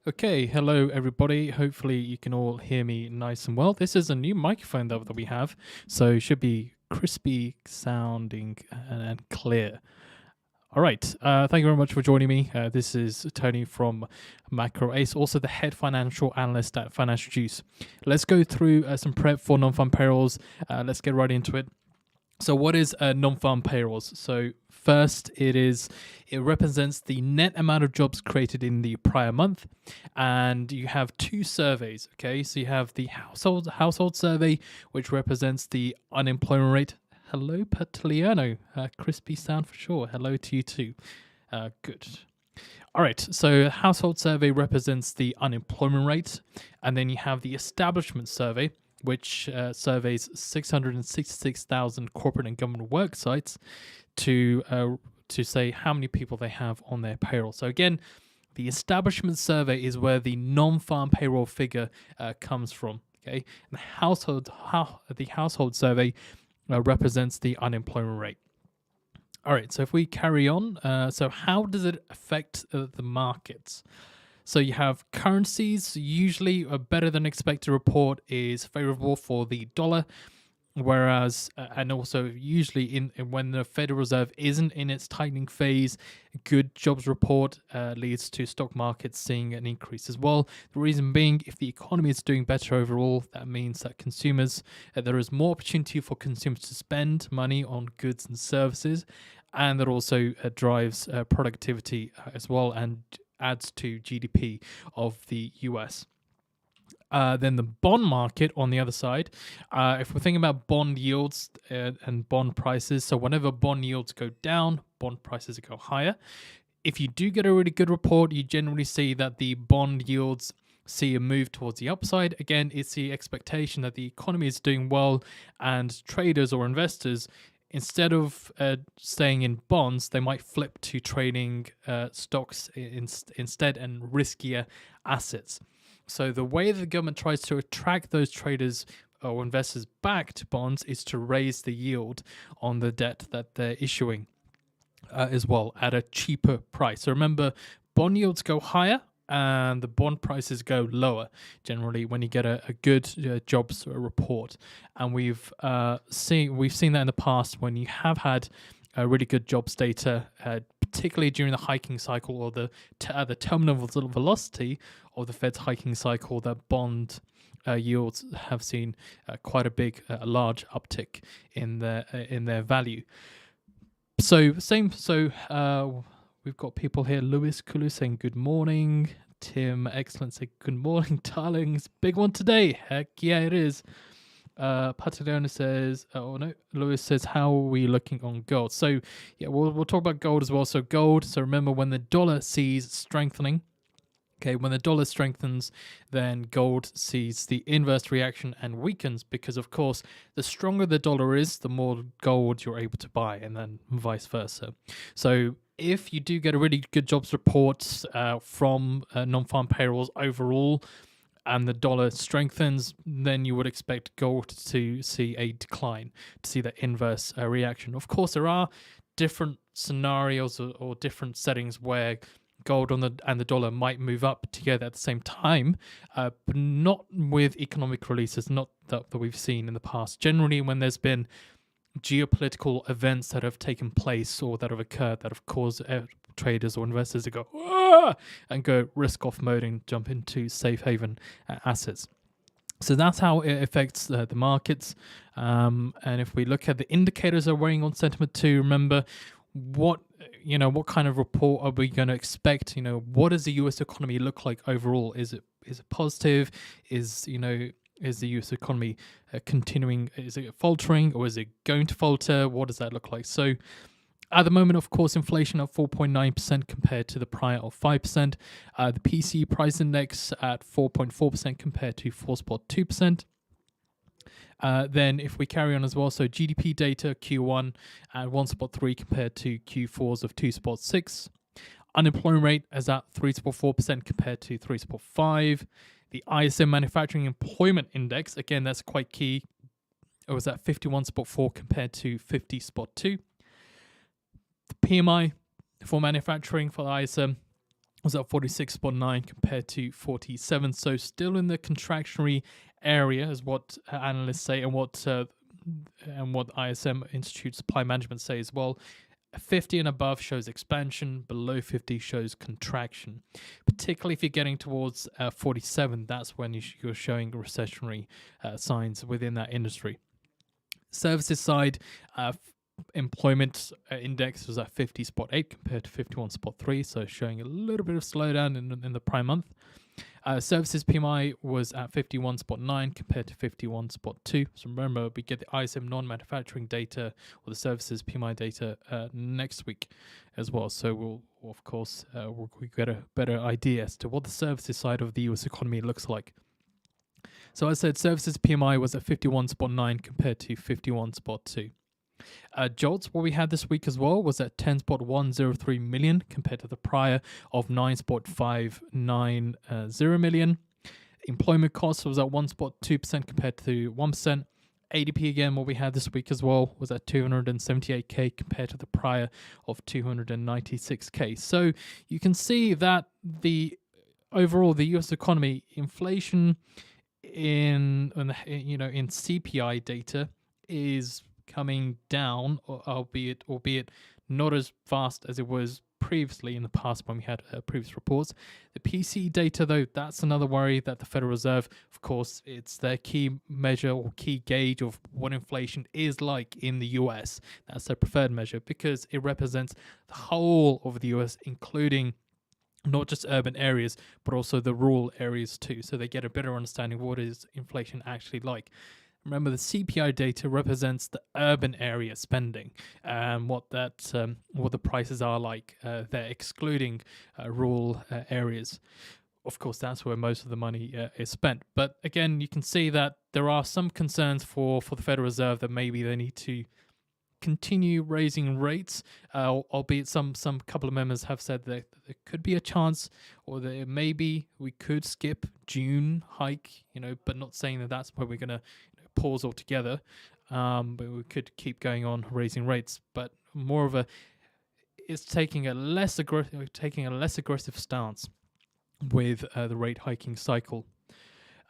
Okay, hello everybody. Hopefully you can all hear me nice and well. This is a new microphone that we have, so it should be crispy sounding and clear. All right, thank you very much for joining me. This is Tony from MACROACE, also the head financial analyst at FinancialJuice. Let's go through some prep for non-farm payrolls. Let's get right into it. So what is non-farm payrolls? So first, it represents the net amount of jobs created in the prior month, and you have two surveys. Okay, so you have the household survey, which represents the unemployment rate. Hello, Patiliano. Crispy sound for sure. Hello to you too. Good. All right, so household survey represents the unemployment rate, and then you have the establishment survey, which surveys 666,000 corporate and government work sites to say how many people they have on their payroll. So again, the establishment survey is where the non-farm payroll figure comes from. Okay, and the household survey represents the unemployment rate. All right, so if we carry on, so how does it affect the markets? So you have currencies. Usually a better than expected report is favorable for the dollar, whereas and also usually when the Federal Reserve isn't in its tightening phase, good jobs report leads to stock markets seeing an increase as well. The reason being, if the economy is doing better overall, that means that consumers there is more opportunity for consumers to spend money on goods and services, and that also drives productivity as well and adds to GDP of the US. Then the bond market on the other side, if we're thinking about bond yields and bond prices, so whenever bond yields go down, bond prices go higher. If you do get a really good report, you generally see that the bond yields see a move towards the upside. Again, it's the expectation that the economy is doing well, and traders or investors, instead of staying in bonds, they might flip to trading stocks instead and riskier assets. So the way the government tries to attract those traders or investors back to bonds is to raise the yield on the debt that they're issuing as well at a cheaper price. So remember, bond yields go higher and the bond prices go lower generally when you get a good jobs report. And we've seen that in the past when you have had really good jobs data, particularly during the hiking cycle or the terminal velocity of the Fed's hiking cycle, that bond yields have seen quite a large uptick in their value. So we've got people here. Lewis Kulu saying good morning. Tim Excellent saying good morning, darlings. Big one today. Heck yeah, it is. Patadona says, oh no, Lewis says, how are we looking on gold? So yeah, we'll talk about gold as well. So gold, so remember when the dollar sees strengthening, okay, when the dollar strengthens, then gold sees the inverse reaction and weakens, because of course, the stronger the dollar is, the more gold you're able to buy, and then vice versa. So if you do get a really good jobs report from non-farm payrolls overall, and the dollar strengthens, then you would expect gold to see a decline, to see the inverse reaction. Of course, there are different scenarios or different settings where gold and the dollar might move up together at the same time, but not with economic releases, not that we've seen in the past. Generally, when there's been geopolitical events that have taken place or that have occurred that have caused traders or investors to go and go risk off mode and jump into safe haven assets. So that's how it affects the markets. And if we look at the indicators that are weighing on sentiment too, remember what kind of report are we going to expect? What does the US economy look like overall? Is it positive? Is the US economy continuing? Is it faltering, or is it going to falter? What does that look like? So at the moment, of course, inflation at 4.9% compared to the prior of 5%. The PCE price index at 4.4% compared to 4.2%. Then if we carry on as well, so GDP data Q1 at 1.3 compared to Q4's of 2.6. Unemployment rate is at 3.4% compared to 3.5. The ISM Manufacturing Employment Index, again, that's quite key. It was at 51.4 compared to 50.2. The PMI for manufacturing for the ISM was at 46.9 compared to 47. So still in the contractionary area, is what analysts say, and what ISM Institute Supply Management say as well. 50 and above shows expansion, below 50 shows contraction. Particularly if you're getting towards 47, that's when you're showing recessionary signs within that industry. Services side, employment index was at 50.8 compared to 51.3, so showing a little bit of slowdown in the prime month. Services PMI was at 51.9 compared to 51.2. So remember, we get the ISM non-manufacturing data or the services PMI data next week as well. So we'll get a better idea as to what the services side of the US economy looks like. So as I said, services PMI was at 51.9 compared to 51.2. JOLTS, what we had this week as well, was at 10.103 million compared to the prior of 9.590 million. Employment costs was at 1.2% compared to 1%. ADP again, what we had this week as well, was at 278k compared to the prior of 296k. So you can see that the overall the US economy, inflation in CPI data is coming down, albeit not as fast as it was previously in the past when we had previous reports. The PCE data, though, that's another worry that the Federal Reserve, of course, it's their key measure or key gauge of what inflation is like in the US. That's their preferred measure because it represents the whole of the US, including not just urban areas, but also the rural areas too. So they get a better understanding of what is inflation actually like. Remember, the CPI data represents the urban area spending and what the prices are like. They're excluding rural areas. Of course, that's where most of the money is spent. But again, you can see that there are some concerns for the Federal Reserve that maybe they need to continue raising rates, albeit some couple of members have said that there could be a chance, or that maybe we could skip June hike, but not saying that that's where we're going to pause altogether. But we could keep going on raising rates, but more of it's taking a less aggressive stance with the rate hiking cycle.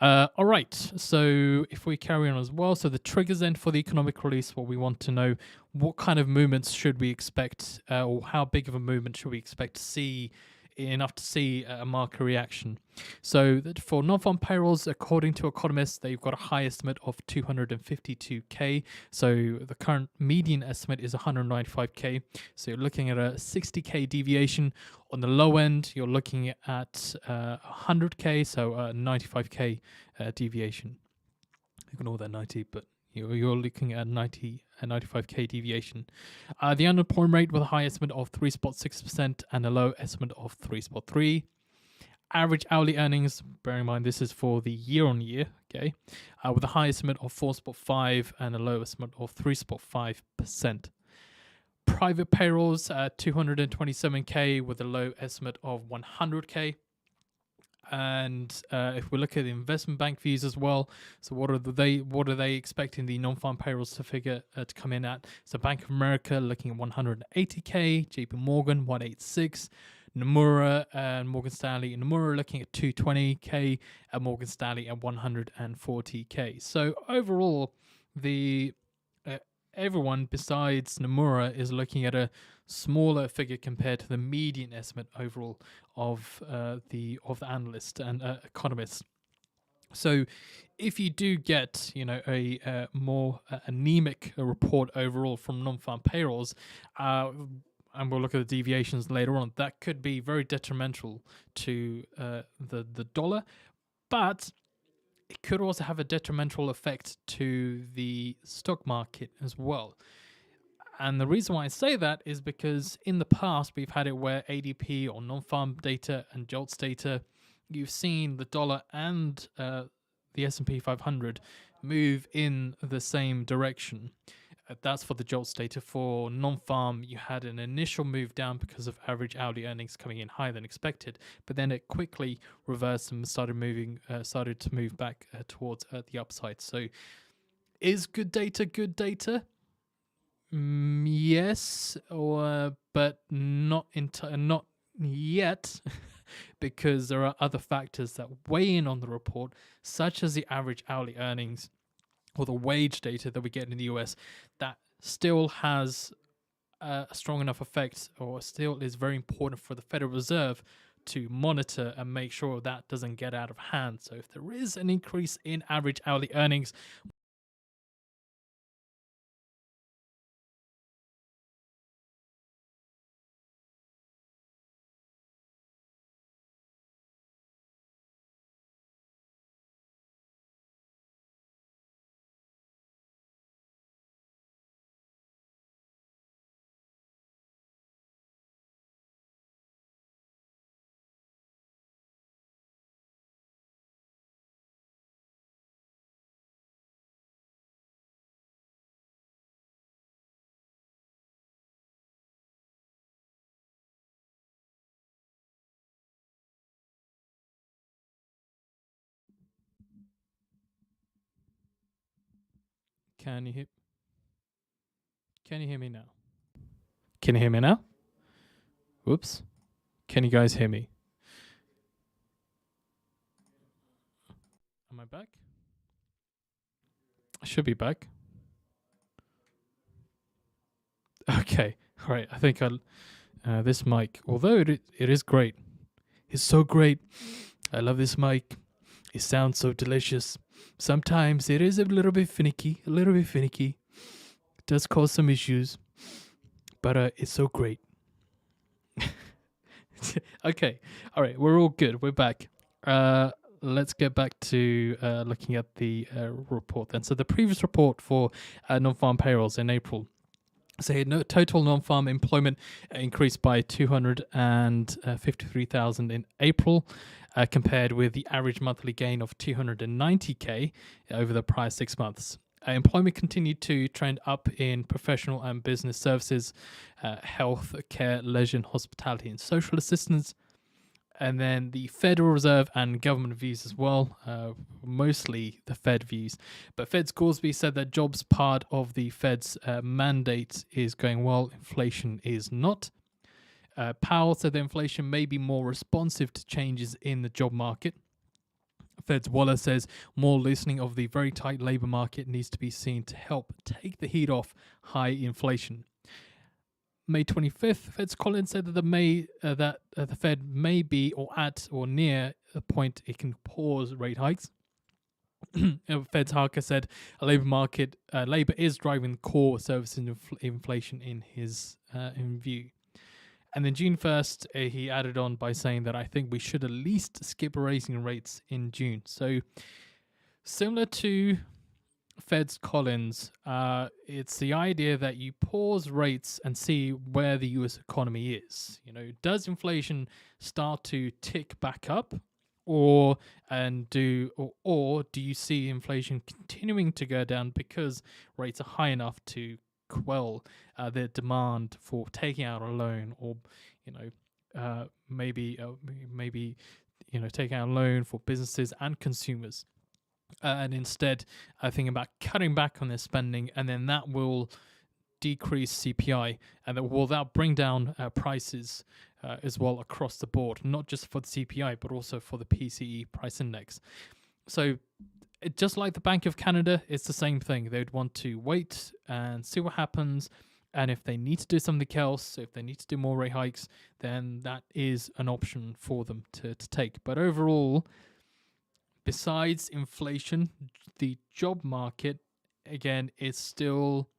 All right, so if we carry on as well, so the triggers then for the economic release, what we want to know, what kind of movements should we expect, or how big of a movement should we expect to see, enough to see a market reaction. So that for non-farm payrolls, according to economists, they've got a high estimate of 252k. So the current median estimate is 195k. So you're looking at a 60k deviation. On the low end, you're looking at 100k, so a 95k deviation. Ignore that 90, but you're looking at 95k deviation. The unemployment rate with a high estimate of 3.6% and a low estimate of 3.3%. Average hourly earnings, bearing in mind this is for the year on year, okay, with a high estimate of 4.5% and a low estimate of 3.5%. Private payrolls, 227k with a low estimate of 100k. And if we look at the investment bank views as well, so what are they expecting the non-farm payrolls to figure to come in at? So Bank of America looking at 180k, JP Morgan 186, Nomura and Morgan Stanley. Nomura looking at 220k, and Morgan Stanley at 140k. So overall, everyone besides Nomura is looking at a smaller figure compared to the median estimate overall of the analysts and economists. So if you do get a more anemic report overall from non-farm payrolls, and we'll look at the deviations later on, that could be very detrimental to the dollar, but it could also have a detrimental effect to the stock market as well. And the reason why I say that is because in the past, we've had it where ADP or non-farm data and JOLTS data, you've seen the dollar and the S&P 500 move in the same direction. That's for the JOLTS data. For non-farm, you had an initial move down because of average hourly earnings coming in higher than expected, but then it quickly reversed and started to move back towards the upside. So is good data good data? Yes, but not yet. because there are other factors that weigh in on the report, such as the average hourly earnings or the wage data that we get in the US, that still has a strong enough effect, or still is very important for the Federal Reserve to monitor and make sure that doesn't get out of hand. So if there is an increase in average hourly earnings, can you hear? Can you hear me now? Can you hear me now? Whoops. Can you guys hear me? Am I back? I should be back. Okay. All right. I think I'll. This mic, although it is great, it's so great. I love this mic. It sounds so delicious. Sometimes it is a little bit finicky. It does cause some issues, but it's so great. Okay. All right. We're all good. We're back. Let's get back to looking at the report then. So the previous report for non-farm payrolls in April. So total non-farm employment increased by 253,000 in April, compared with the average monthly gain of 290k over the prior 6 months. Employment continued to trend up in professional and business services, health care, leisure and hospitality, and social assistance. And then the Federal Reserve and government views as well, mostly the Fed views. But Fed's Goolsbee said that jobs part of the Fed's mandate is going well, inflation is not. Powell said that inflation may be more responsive to changes in the job market. Fed's Waller says more loosening of the very tight labor market needs to be seen to help take the heat off high inflation. May 25th, Fed's Collins said that the Fed may be or at or near a point it can pause rate hikes. Fed's Harker said a labor is driving core services inflation in his view. And then June 1st, he added on by saying that I think we should at least skip raising rates in June. So similar to Fed's Collins, it's the idea that you pause rates and see where the US economy is. Does inflation start to tick back up, or do you see inflation continuing to go down because rates are high enough to quell the demand for taking out a loan, or maybe taking out a loan for businesses and consumers. And instead, thinking about cutting back on their spending, and then that will decrease CPI, and that bring down prices as well across the board, not just for the CPI, but also for the PCE price index. So just like the Bank of Canada, it's the same thing. They'd want to wait and see what happens. And if they need to do something else, if they need to do more rate hikes, then that is an option for them to take. But overall, besides inflation, the job market, again, is still,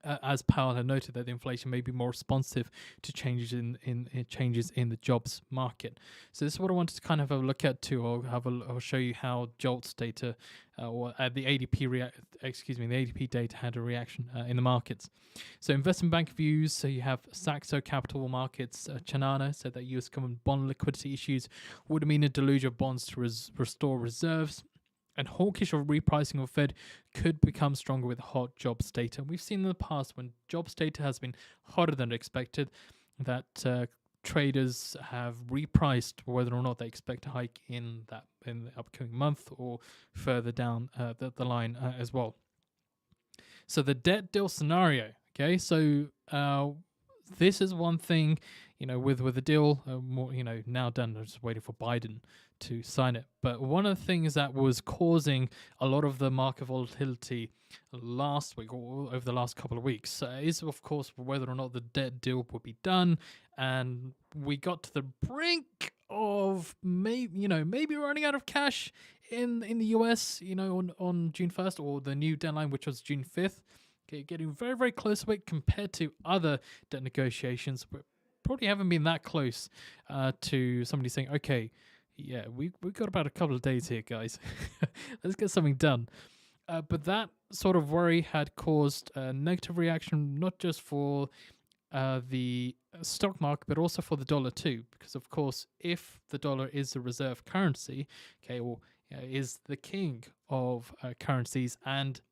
as Powell had noted, that inflation may be more responsive to changes in the jobs market. So this is what I wanted to kind of have a look at too. I'll show you how JOLTS data, or the ADP data had a reaction in the markets. So investment bank views. So you have Saxo Capital Markets. Chanana said that U.S. government bond liquidity issues would mean a deluge of bonds to restore reserves. And hawkish of repricing of Fed could become stronger with hot jobs data. We've seen in the past when jobs data has been hotter than expected, that traders have repriced whether or not they expect a hike in the upcoming month or further down the line as well. So the debt deal scenario. Okay, so this is one thing. with the deal more, now done. I'm just waiting for Biden to sign it. But one of the things that was causing a lot of the market volatility last week or over the last couple of weeks is, of course, whether or not the debt deal will be done. And we got to the brink of maybe running out of cash in the US, on June 1st, or the new deadline, which was June 5th. Okay, getting very, very close to it compared to other debt negotiations. We probably haven't been that close to somebody saying, okay, yeah, we've got about a couple of days here, guys. Let's get something done. But that sort of worry had caused a negative reaction, not just for the stock market, but also for the dollar too. Because, of course, if the dollar is the reserve currency, okay, or is the king of currencies, and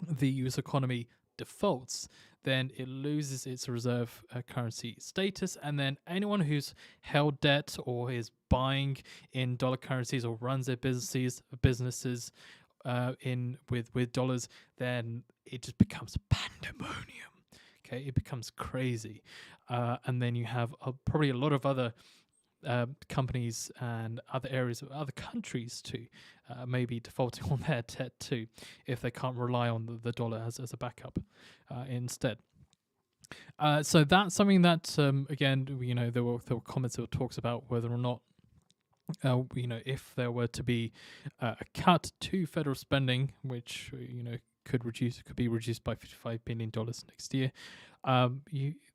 the US economy defaults, then it loses its reserve currency status, and then anyone who's held debt or is buying in dollar currencies or runs their businesses in with dollars, then it just becomes pandemonium. Okay, it becomes crazy, and then you have probably a lot of other companies and other areas of other countries too, maybe defaulting on their debt too, if they can't rely on the dollar as a backup instead. So that's something that, again, there were comments or talks about whether or not, if there were to be a cut to federal spending, which could be reduced by $55 billion next year.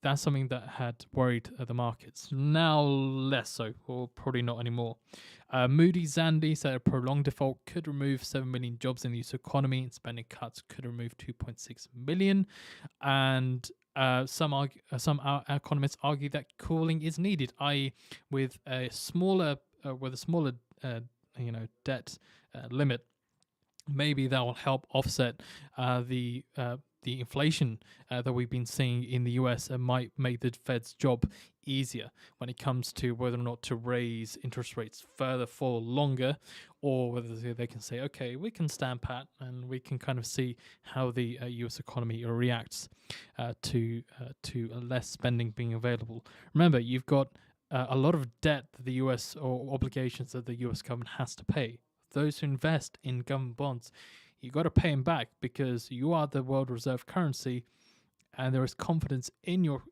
That's something that had worried the markets. Now less so, or probably not anymore. Moody's Zandy said a prolonged default could remove 7 million jobs in the US economy, and spending cuts could remove 2.6 million. And some economists argue that cooling is needed, i.e., with a smaller debt limit. Maybe that will help offset the inflation that we've been seeing in the US, and might make the Fed's job easier when it comes to whether or not to raise interest rates further for longer, or whether they can say, okay, we can stand pat and we can kind of see how the US economy reacts to less spending being available. Remember, you've got a lot of debt that the US, or obligations that the US government has to pay. Those who invest in government bonds, you got to pay them back, because you are the world reserve currency, and there is confidence in your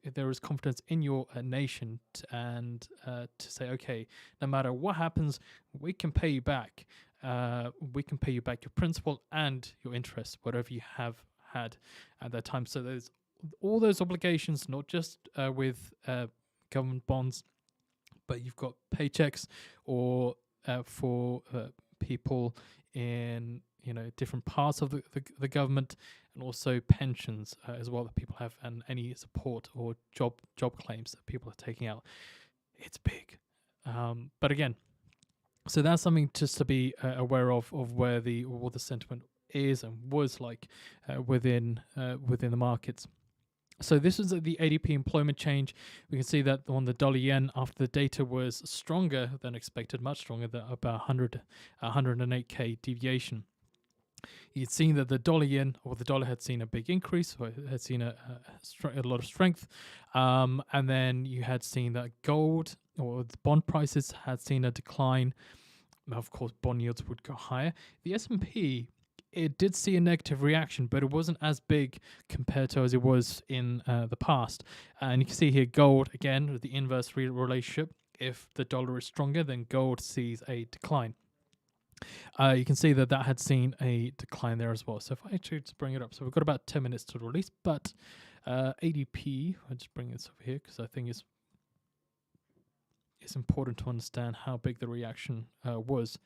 nation, to say, okay, no matter what happens, we can pay you back. We can pay you back your principal and your interest, whatever you have had at that time. So there's all those obligations, not just with government bonds, but you've got paychecks, or for people in different parts of the government, and also pensions as well that people have, and any support or job claims that people are taking out. It's big, but again, so that's something just to be aware of where what the sentiment is and was like within the markets. So this is the ADP employment change. We can see that on the dollar yen, after the data was stronger than expected, much stronger, than about 108k deviation. You'd seen that the dollar yen, or the dollar, had seen a big increase, or had seen a lot of strength, and then you had seen that gold, or the bond prices, had seen a decline. Of course, bond yields would go higher. The S&P, it did see a negative reaction, but it wasn't as big compared to as it was in the past. And you can see here gold, again, the inverse relationship. If the dollar is stronger, then gold sees a decline. You can see that had seen a decline there as well. So if I actually just bring it up, so we've got about 10 minutes to release, but ADP, I'll just bring this over here because I think it's important to understand how big the reaction was.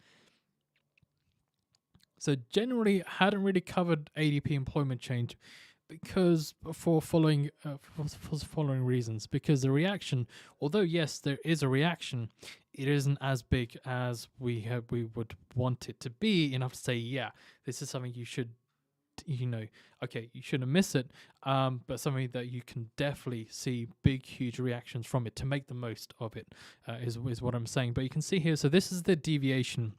So generally, I hadn't really covered ADP employment change because for following reasons. Because the reaction, although yes, there is a reaction, it isn't as big as we would want it to be, enough to say, yeah, this is something you should, okay, you shouldn't miss it, but something that you can definitely see big, huge reactions from it, to make the most of it, is what I'm saying. But you can see here, so this is the deviation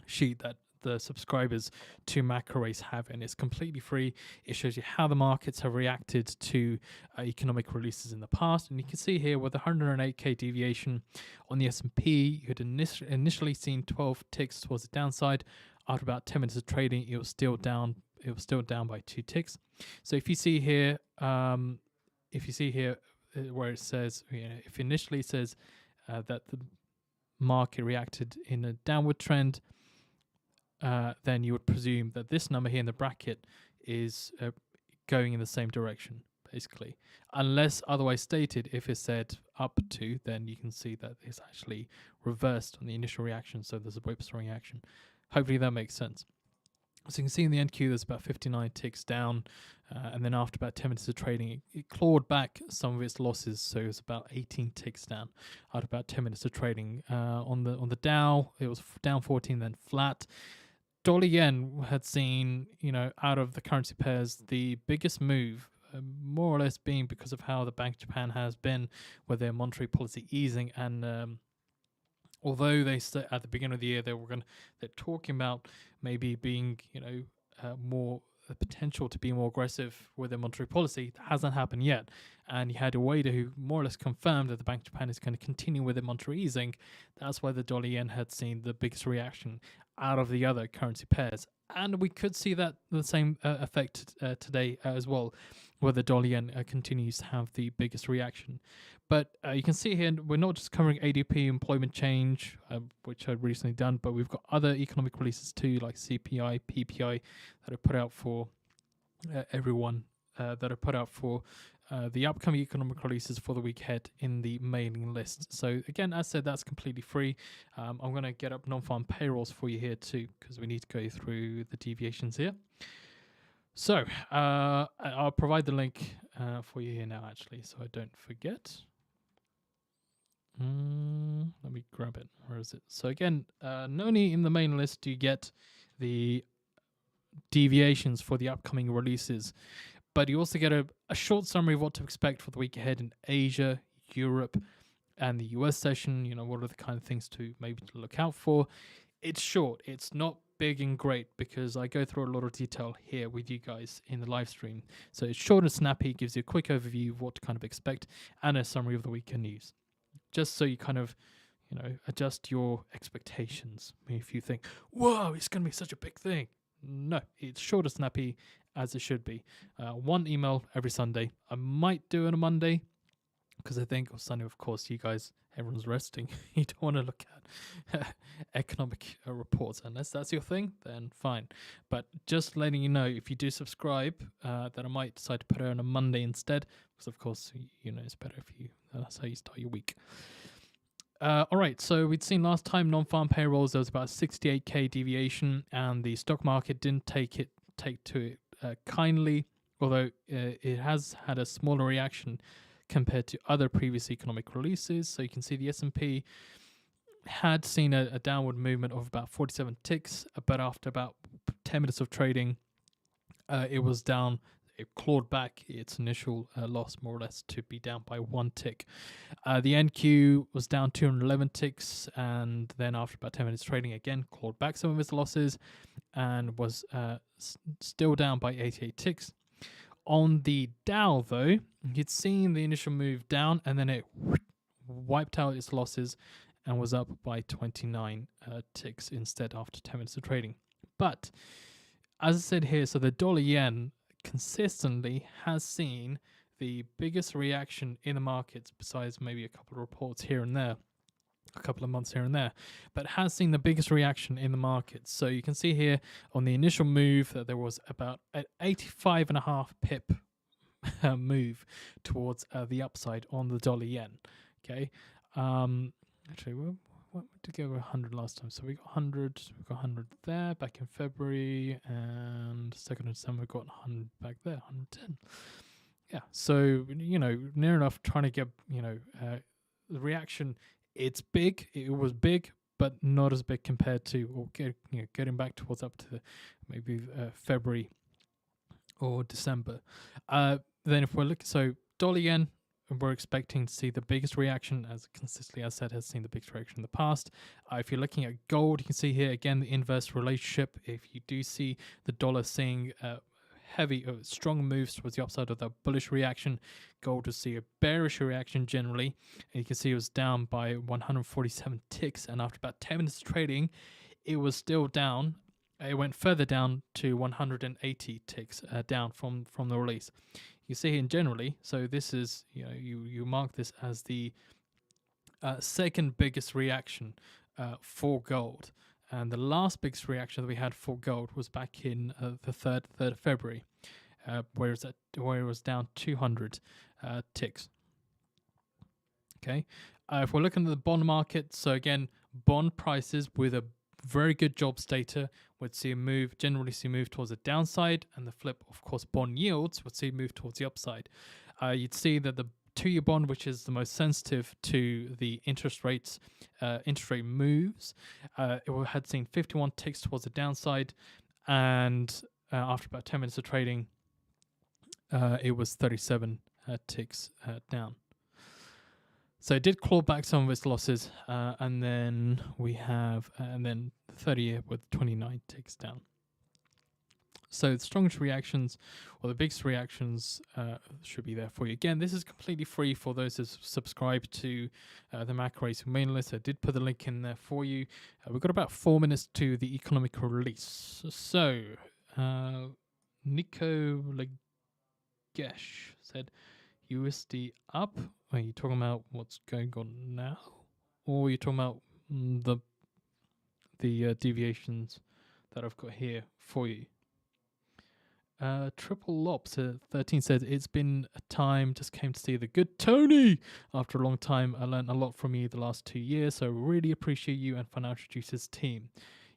sheet that the subscribers to MACROACE have, and it's completely free. It shows you how the markets have reacted to economic releases in the past, and you can see here with 108k deviation on the S&P, you had initially seen 12 ticks towards the downside. After about 10 minutes of trading, it was still down. It was still down by 2 ticks. So if you see here, where it says, if initially it says that the market reacted in a downward trend, then you would presume that this number here in the bracket is going in the same direction, basically. Unless otherwise stated, if it said up to, then you can see that it's actually reversed on the initial reaction, so there's a whipsaw reaction. Hopefully that makes sense. So you can see in the NQ there's about 59 ticks down, and then after about 10 minutes of trading, it clawed back some of its losses, so it was about 18 ticks down after about 10 minutes of trading. On the Dow, it was down 14, then flat. Dollar yen had seen, out of the currency pairs, the biggest move, more or less being because of how the Bank of Japan has been with their monetary policy easing, and although they said at the beginning of the year they're talking about maybe being, more the potential to be more aggressive with their monetary policy, that hasn't happened yet. And you had Ueda who more or less confirmed that the Bank of Japan is going to continue with their monetary easing. That's why the dollar yen had seen the biggest reaction out of the other currency pairs. And we could see that the same effect today as well, where the dollar yen continues to have the biggest reaction. But you can see here, we're not just covering ADP, employment change, which I've recently done, but we've got other economic releases too, like CPI, PPI, that are put out for everyone, that are put out for the upcoming economic releases for the week ahead in the mailing list. So again, as said, that's completely free. I'm going to get up Nonfarm Payrolls for you here too, because we need to go through the deviations here. So I'll provide the link for you here now, actually, so I don't forget. Let me grab it. Where is it? So again, not only in the main list do you get the deviations for the upcoming releases, but you also get a short summary of what to expect for the week ahead in Asia, Europe, and the US session. What are the kind of things to maybe to look out for. It's short. It's not big and great because I go through a lot of detail here with you guys in the live stream. So it's short and snappy, gives you a quick overview of what to kind of expect and a summary of the weekend news. Just so you kind of, adjust your expectations. If you think, whoa, it's going to be such a big thing. No, it's short and snappy as it should be. One email every Sunday. I might do it on a Monday because I think on Sunday, of course, you guys, everyone's resting. You don't want to look at economic reports. Unless that's your thing, then fine. But just letting you know, if you do subscribe, that I might decide to put it on a Monday instead. Because, of course, it's better if that's how you start your week. All right, so we'd seen last time non-farm payrolls, there was about 68k deviation, and the stock market didn't take to it kindly, although it has had a smaller reaction compared to other previous economic releases. So you can see the S&P had seen a downward movement of about 47 ticks, but after about 10 minutes of trading, it was down. It clawed back its initial loss, more or less, to be down by 1 tick. The NQ was down 211 ticks, and then after about 10 minutes trading, again, clawed back some of its losses and was still down by 88 ticks. On the Dow, though, you'd seen the initial move down, and then it wiped out its losses and was up by 29 ticks instead after 10 minutes of trading. But, as I said here, so the dollar yen consistently has seen the biggest reaction in the markets, besides maybe a couple of reports here and there, a couple of months here and there, but has seen the biggest reaction in the markets. So you can see here on the initial move that there was about an 85.5 pip move towards the upside on the dollar yen. Okay, actually, we did go over 100 last time, so we got 100. We got 100 there back in February, and 2nd of December we got 100 back there, 110. Yeah, so near enough trying to get the reaction. It's big. It was big, but not as big compared to, or getting back towards up to maybe February or December. Then if we're looking, so dollar yen we're expecting to see the biggest reaction, as consistently as said, has seen the biggest reaction in the past. If you're looking at gold, you can see here again the inverse relationship. If you do see the dollar seeing strong moves towards the upside of the bullish reaction, gold will see a bearish reaction generally. And you can see it was down by 147 ticks, and after about 10 minutes of trading, it was still down. It went further down to 180 ticks down from the release. You see here generally, so this is, you mark this as the second biggest reaction for gold. And the last biggest reaction that we had for gold was back in the 3rd of February, where it was down 200 ticks. Okay, if we're looking at the bond market, so again, bond prices with a very good jobs data would generally see a move towards the downside, and the flip, of course, bond yields would see a move towards the upside. You'd see that the 2-year bond, which is the most sensitive to the interest rate moves, it had seen 51 ticks towards the downside, and after about 10 minutes of trading, it was 37 ticks down. So it did claw back some of its losses, and then we have, the 30-year with 29 ticks down. So the strongest reactions, or the biggest reactions, should be there for you. Again, this is completely free for those who subscribe to the MACROACE mailing list. I did put the link in there for you. We've got about 4 minutes to the economic release. So Nico Legesh said USD up. Are you talking about what's going on now, or are you talking about the deviations that I've got here for you? Triple Lops 13 says, it's been a time, just came to see the good Tony after a long time. I learned a lot from you the last 2 years, so really appreciate you and FinancialJuice's team.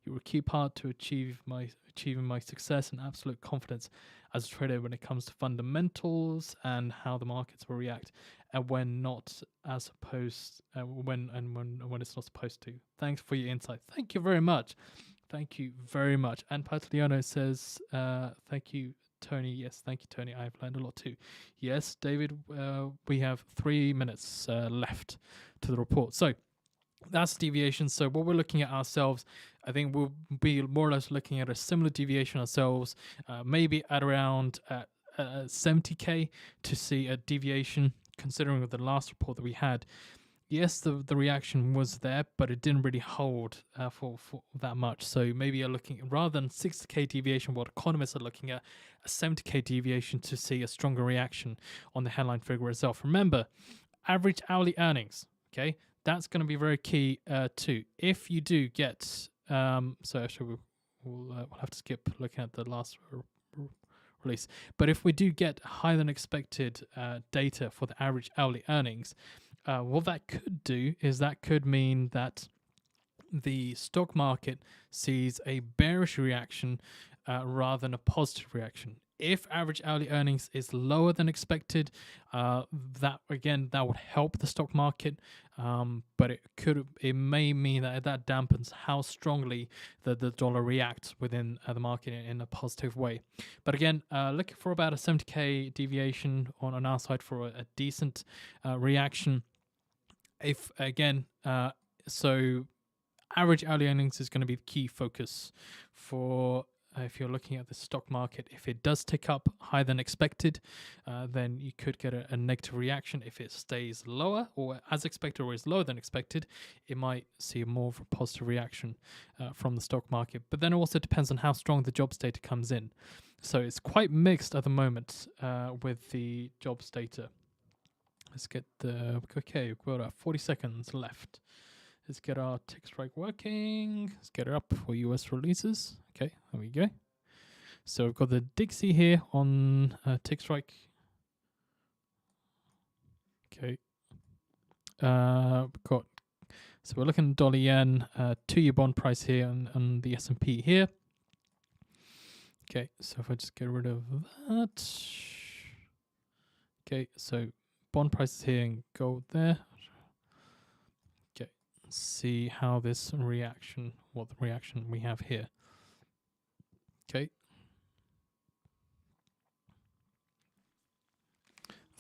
You were a key part to achieving my success and absolute confidence as a trader when it comes to fundamentals and how the markets will react, and when not as opposed when it's not supposed to. Thanks for your insight. Thank you very much. Thank you very much. And Patliano says, thank you, Tony. Yes, thank you, Tony. I've learned a lot too. Yes, David, we have 3 minutes left to the report. So that's deviation. So what we're looking at ourselves, I think we'll be more or less looking at a similar deviation ourselves, maybe at around 70K to see a deviation, considering with the last report that we had. Yes, the reaction was there, but it didn't really hold for that much. So maybe you're looking, rather than 60K deviation, what economists are looking at, a 70K deviation to see a stronger reaction on the headline figure itself. Remember, average hourly earnings, okay? That's going to be very key too. If you do get, so actually we'll have to skip looking at the last release. But if we do get higher than expected data for the average hourly earnings, what that could do is that could mean that the stock market sees a bearish reaction rather than a positive reaction. If average hourly earnings is lower than expected, that would help the stock market, but it may mean that dampens how strongly the dollar reacts within the market in a positive way. But again, looking for about a 70K deviation on our side for a decent reaction. If again, so average hourly earnings is going to be the key focus for. If you're looking at the stock market, if it does tick up higher than expected, then you could get a negative reaction. If it stays lower or as expected or is lower than expected, it might see more of a positive reaction from the stock market. But then it also depends on how strong the jobs data comes in. So it's quite mixed at the moment with the jobs data. Let's get okay, we've got about 40 seconds left. Let's get our TICKSTRIKE working. Let's get it up for US releases. Okay, there we go. So we've got the Dixie here on TICKSTRIKE. Okay. So we're looking at dollar yen, 2-year bond price here and the S&P here. Okay, so if I just get rid of that. Okay, so bond prices here and gold there. See how this reaction, what the reaction we have here. Okay.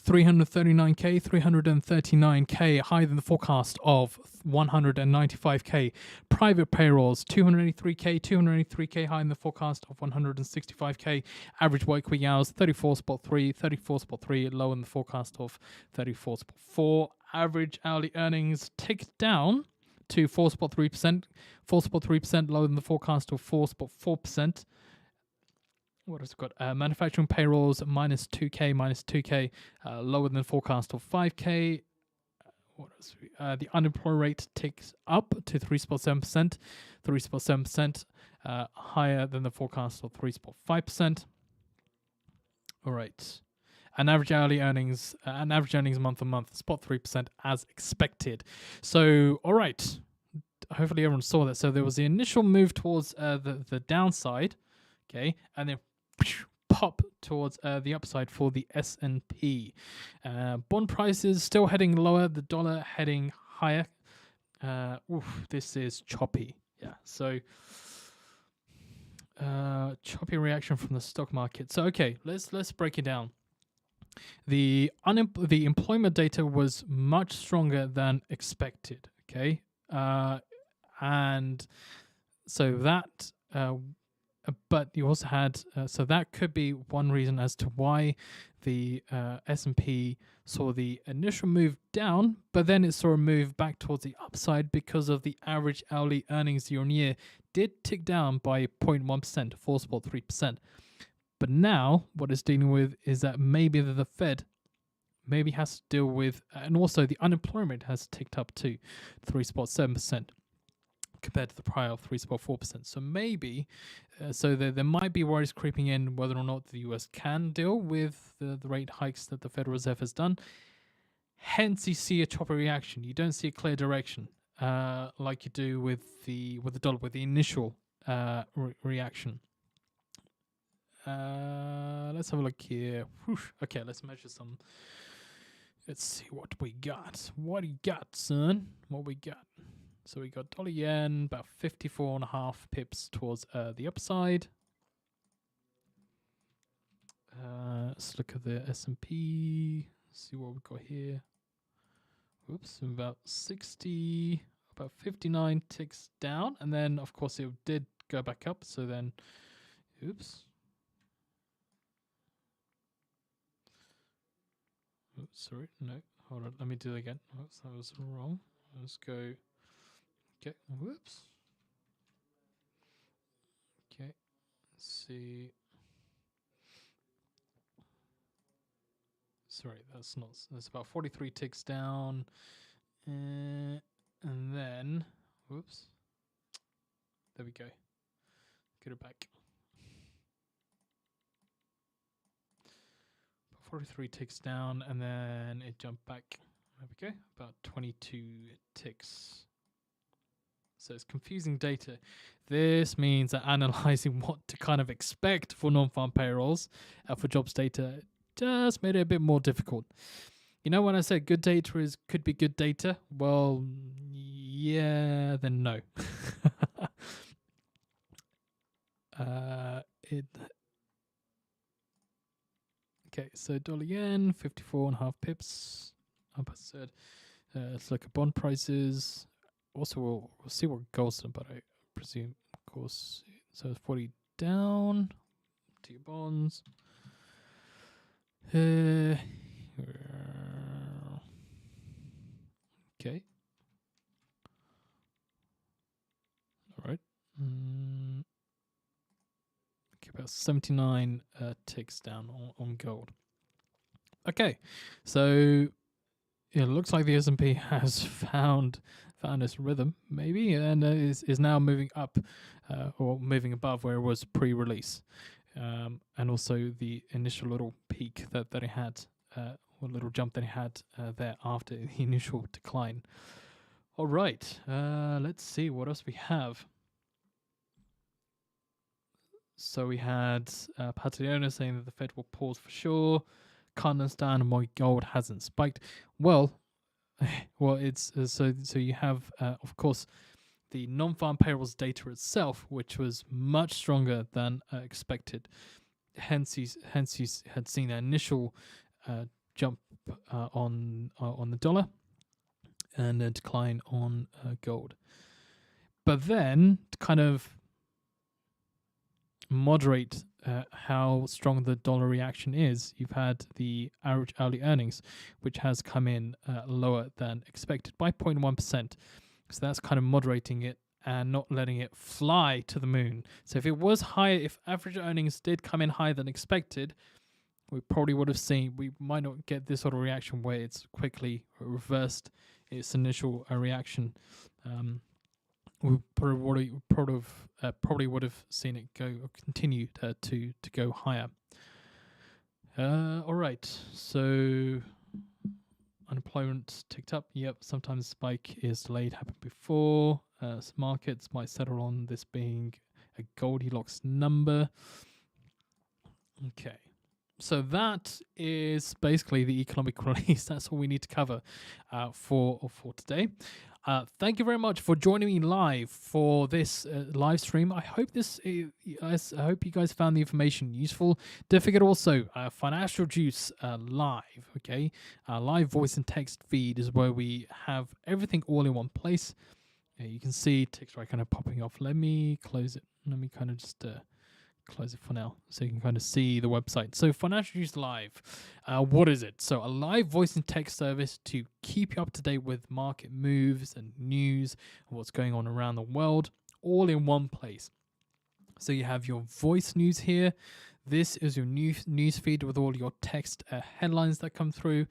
339k, 339k, higher than the forecast of 195k. Private payrolls, 283k, 283k, higher than the forecast of 165k. Average workweek hours, 34.3, 34.3, lower than the forecast of 34.4. Average hourly earnings ticked down to 4.3%, 4.3% lower than the forecast of 4.4%. What has it got? Manufacturing payrolls minus 2k, lower than the forecast of 5k. What else? The unemployment rate ticks up to 3.7%, 3.7%, higher than the forecast of 3.5%. All right. And average hourly earnings, month on month, 0.3% as expected. So, all right. Hopefully everyone saw that. So there was the initial move towards the downside, okay, and then pop towards the upside for the S&P. Bond prices still heading lower, the dollar heading higher. This is choppy. Yeah, so choppy reaction from the stock market. So okay, let's break it down. The employment data was much stronger than expected. Okay, and so that. But you also had, so that could be one reason as to why the S&P saw the initial move down, but then it saw a move back towards the upside because of the average hourly earnings year on year did tick down by 0.1% to 4.3%. But now what it's dealing with is that maybe the Fed maybe has to deal with, and also the unemployment has ticked up to 3.7%. Compared to the prior of 3.4%. So maybe, so there might be worries creeping in whether or not the US can deal with the rate hikes that the Federal Reserve has done. Hence, you see a choppy reaction. You don't see a clear direction like you do with the dollar, with the initial reaction. Let's have a look here. Okay, let's measure some. Let's see what we got. What do you got, son? What we got? So we got dollar yen, about 54.5 pips towards the upside. Let's look at the S&P, see what we've got here. Oops, about 60, about 59 ticks down. And then, of course, it did go back up. So then, oops. Oops, sorry, no, hold on, let me do it again. Oops, that was wrong. Let's go. Okay, whoops. Okay, let's see. Sorry, that's about 43 ticks down. And then, whoops. There we go. Get it back. 43 ticks down, and then it jumped back. There we go. About 22 ticks. So it's confusing data. This means that analyzing what to kind of expect for non-farm payrolls for jobs data just made it a bit more difficult. You know, when I said good data could be good data, well, yeah, then no. Okay, so dollar yen, 54.5 pips. Up I said. Let's look at bond prices. Also, we'll see what gold's done, but I presume, of course, so it's 40 down to your bonds. Okay. All right. Okay, about 79 ticks down on gold. Okay, so it looks like the S&P has found its rhythm, maybe, and is now moving up or moving above where it was pre-release. And also the initial little peak that it had, or little jump that it had there after the initial decline. All right, let's see what else we have. So we had Patagona saying that the Fed will pause for sure. Can't understand why gold hasn't spiked. Well, it's so you have, of course, the non-farm payrolls data itself, which was much stronger than expected. Hence, you had seen an initial jump on the dollar and a decline on gold. But then to kind of moderate how strong the dollar reaction is, you've had the average hourly earnings, which has come in lower than expected by 0.1%. So that's kind of moderating it and not letting it fly to the moon. So if it was higher, if average earnings did come in higher than expected, we probably would have seen, we might not get this sort of reaction where it's quickly reversed its initial reaction. We probably would have seen it go or continue to go higher. All right, so unemployment ticked up. Yep, sometimes spike is delayed, happened before. Markets might settle on this being a Goldilocks number. Okay. So that is basically the economic release. That's all we need to cover for today. Thank you very much for joining me live for this live stream. I hope I hope you guys found the information useful. Don't forget also FinancialJuice live. Okay, live voice and text feed is where we have everything all in one place. You can see TICKSTRIKE kind of popping off. Let me close it. Let me kind of just close it for now so you can kind of see the website. So FinancialJuice Live, what is it? So a live voice and text service to keep you up to date with market moves and news and what's going on around the world, all in one place. So you have your voice news here. This is your news feed with all your text headlines that come through.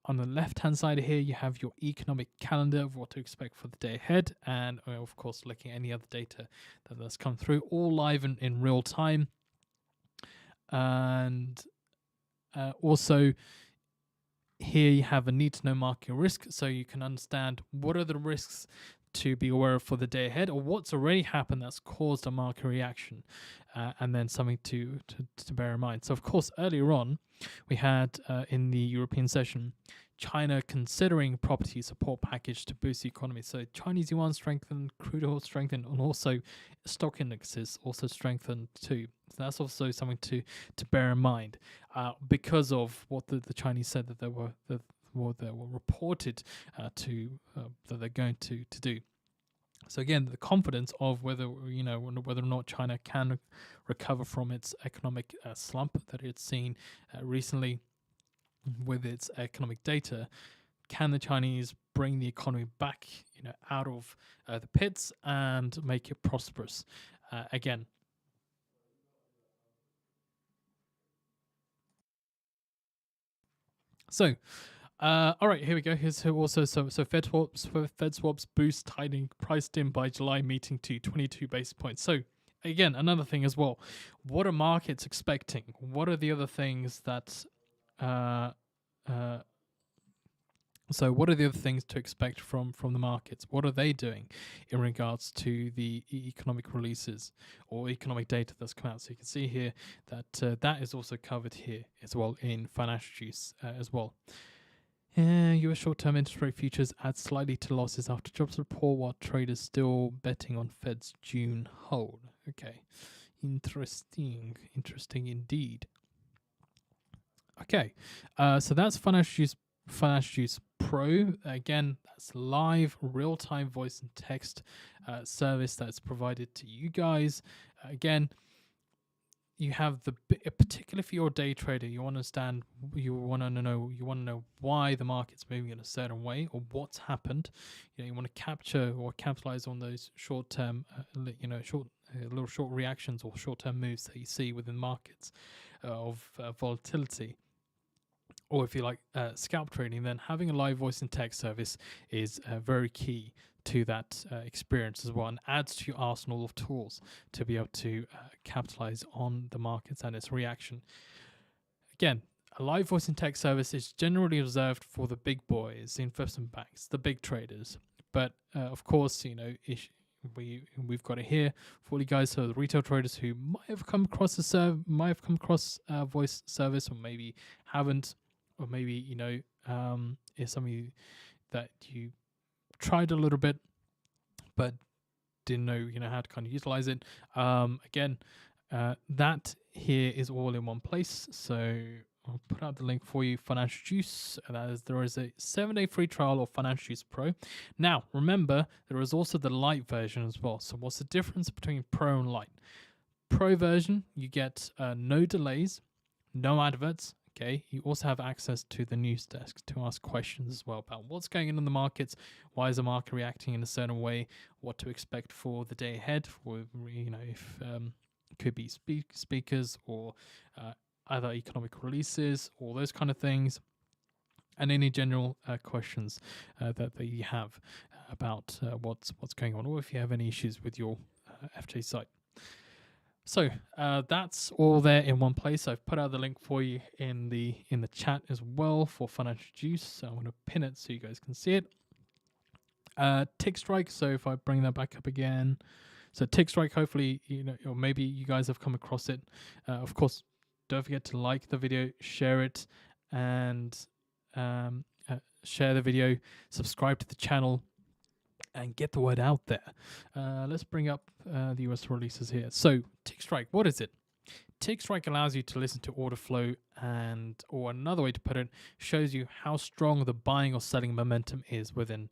On the left-hand side here, you have your economic calendar of what to expect for the day ahead, and of course, looking at any other data that's come through, all live in real time. And also, here you have a need-to-know market risk, so you can understand what are the risks to be aware of for the day ahead, or what's already happened that's caused a market reaction, and then something to bear in mind. So, of course, earlier on, we had in the European session, China considering property support package to boost the economy. So Chinese yuan strengthened, crude oil strengthened, and also stock indexes also strengthened too. So that's also something to bear in mind because of what the Chinese said that they were reported that they're going to do. So again, the confidence of whether or not China can recover from its economic slump that it's seen recently with its economic data. Can the Chinese bring the economy back, out of the pits and make it prosperous again? So. All right, here we go. Here's also so Fed swaps boost tightening priced in by July meeting to 22 basis points. So again, another thing as well. What are markets expecting? What are the other things that so what are the other things to expect from the markets? What are they doing in regards to the economic releases or economic data that's come out? So you can see here that that is also covered here as well in FinancialJuice as well. US short-term interest rate futures add slightly to losses after jobs report, while traders still betting on Fed's June hold. Okay, interesting indeed. Okay, so that's FinancialJuice Pro. Again, that's live, real-time voice and text service that's provided to you guys. Again, you have particularly if you're a day trader, you want to know why the market's moving in a certain way or what's happened. You want to capture or capitalize on those short-term, little short reactions or short-term moves that you see within markets of volatility. Or if you like scalp trading, then having a live voice and text service is very key to that experience as well, and adds to your arsenal of tools to be able to capitalize on the markets and its reaction. Again, a live voice and text service is generally reserved for the big boys, the investment banks, the big traders. But of course, we've got it here for you guys. So the retail traders who might have come across a voice service, or maybe haven't, or maybe is something that you tried a little bit but didn't know how to kind of utilize it. Again, that here is all in one place. So I'll put out the link for you, FinancialJuice. There is a 7-day free trial of FinancialJuice Pro. Now, remember, there is also the light version as well. So what's the difference between Pro and light? Pro version, you get no delays, no adverts. Okay, you also have access to the news desk to ask questions as well about what's going on in the markets, why is the market reacting in a certain way, what to expect for the day ahead, for if it could be speakers or other economic releases, all those kind of things, and any general questions that you have about what's going on, or if you have any issues with your FJ site. So that's all there in one place. I've put out the link for you in the chat as well for FinancialJuice. So I'm going to pin it so you guys can see it. TICKSTRIKE. So if I bring that back up again, so TICKSTRIKE. Hopefully or maybe you guys have come across it. Of course, don't forget to like the video, share it, and share the video. Subscribe to the channel. And get the word out there. Let's bring up the US releases here. So TICKSTRIKE, what is it? TICKSTRIKE allows you to listen to order flow, or another way to put it, shows you how strong the buying or selling momentum is within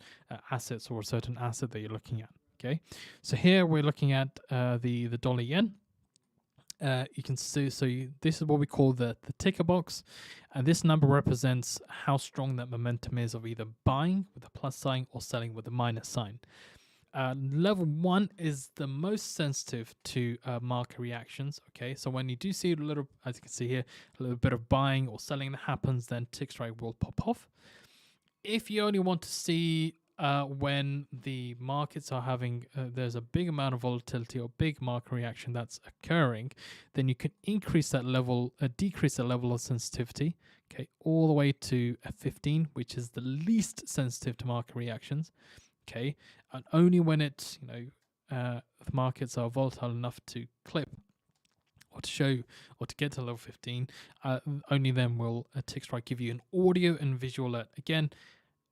assets or a certain asset that you're looking at. Okay, so here we're looking at the dollar yen. You can see, this is what we call the ticker box, and this number represents how strong that momentum is of either buying with a plus sign or selling with a minus sign. Level 1 is the most sensitive to market reactions. Okay, so when you do see a little, as you can see here, a little bit of buying or selling that happens, then TICKSTRIKE will pop off. If you only want to see when the markets are having, there's a big amount of volatility or big market reaction that's occurring, then you can increase that level, decrease the level of sensitivity, okay, all the way to a 15, which is the least sensitive to market reactions, okay, and only when it's, the markets are volatile enough to clip or to show or to get to level 15, only then will TICKSTRIKE give you an audio and visual alert. Again,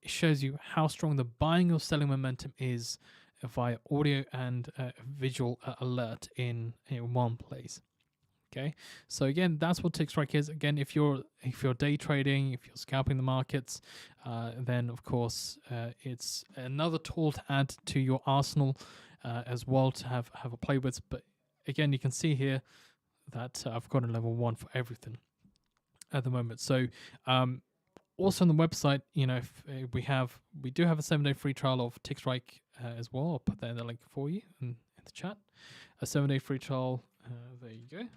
it shows you how strong the buying or selling momentum is via audio and visual alert in one place. Okay, so again, that's what TICKSTRIKE is. Again, if you're day trading, if you're scalping the markets, then of course it's another tool to add to your arsenal as well to have a play with. But again, you can see here that I've got a level 1 for everything at the moment. So also on the website, if we do have a 7-day free trial of TICKSTRIKE as well. I'll put that in the link for you in the chat. A 7-day free trial. There you go.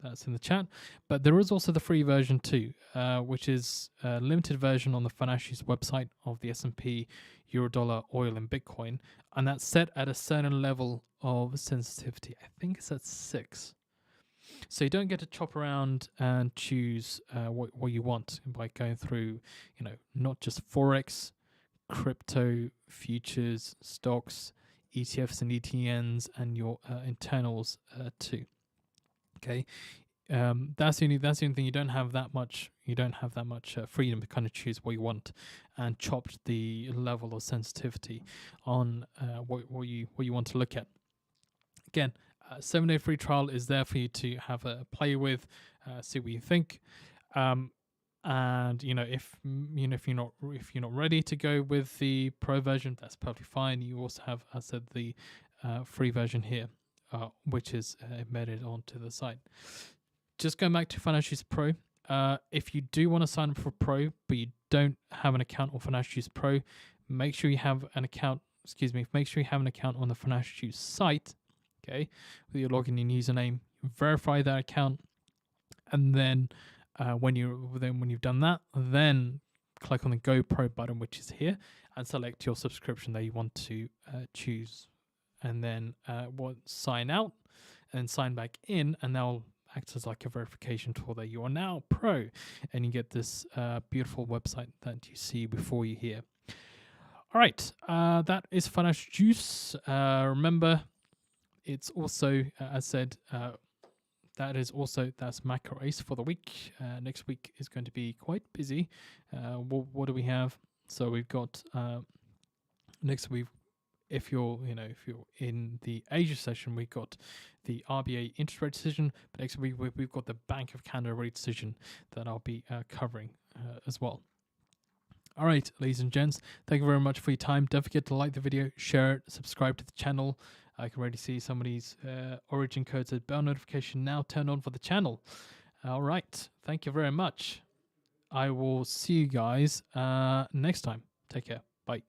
That's in the chat. But there is also the free version too, which is a limited version on the FinancialJuice website of the S&P, Eurodollar, oil, and Bitcoin, and that's set at a certain level of sensitivity. I think it's at 6. So you don't get to chop around and choose what you want by going through, not just Forex, crypto, futures, stocks, ETFs and ETNs, and your internals too. Okay, that's the only thing. You don't have that much. Freedom to kind of choose what you want, and chopped the level of sensitivity on what you want to look at. Again, 7-day free trial is there for you to have a play with, see what you think, and if you're not ready to go with the pro version, that's perfectly fine. You also have, as I said, the free version here, which is embedded onto the site. Just going back to FinancialJuice Pro, if you do want to sign up for Pro, but you don't have an account on FinancialJuice Pro, make sure you have an account. Make sure you have an account on the FinancialJuice site. Okay, with your login and username, verify that account, and then when you've done that, then click on the Go Pro button, which is here, and select your subscription that you want to choose, and then sign out and sign back in, and that'll act as like a verification tool that you are now pro, and you get this beautiful website that you see before you here. All right, that is FinancialJuice. Remember, it's also, as said, that's MACROACE for the week. Next week is going to be quite busy. What do we have? So we've got next week if you're in the Asia session, we got the RBA interest rate decision, but next week we've got the Bank of Canada rate decision that I'll be covering as well. All right, ladies and gents, thank you very much for your time. Don't forget to like the video, share it, subscribe to the channel. I can already see some of these origin codes. The bell notification now turned on for the channel. All right, thank you very much. I will see you guys next time. Take care. Bye.